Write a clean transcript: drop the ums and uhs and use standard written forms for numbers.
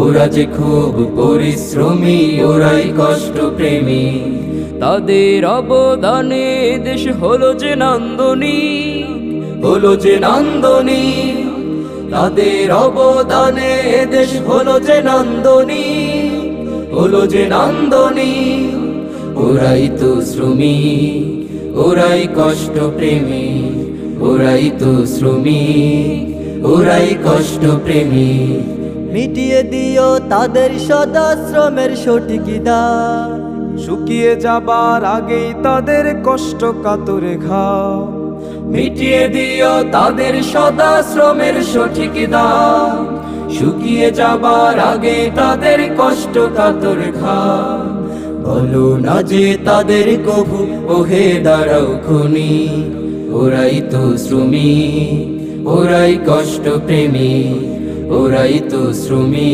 ওরা যে খুব পরিশ্রমী, ওরাই কষ্ট প্রেমী। তাদের অবদানে দেশ হলো যে নান্দনিক, হলো যে নান্দনিক। তাদের অবদানে দেশ হলো যে নান্দনিক, হলো যে নান্দনিক। ওরাই তো শ্রমিক, ওরাই কষ্ট প্রেমী, ওরাই তো শ্রমিক, ওরাই কষ্ট প্রেমী। মিটিয়ে দিও তাদের সদা শ্রমের সঠিক দাম, শুকিয়ে যাবার আগেই তাদের কষ্ট কাতরে ঘাম। মিটিয়ে দিও তাদের সদা শ্রমের সঠিক দাম, শুকিয়ে যাবার আগে তাদের কষ্ট কাতর ঘাম। বলো না যে তাদের কভু, ওহে দাঁড়াও খনি। ওরাই তো শ্রমিক, ওরাই কষ্ট প্রেমী, ওরাই তো শ্রমিক।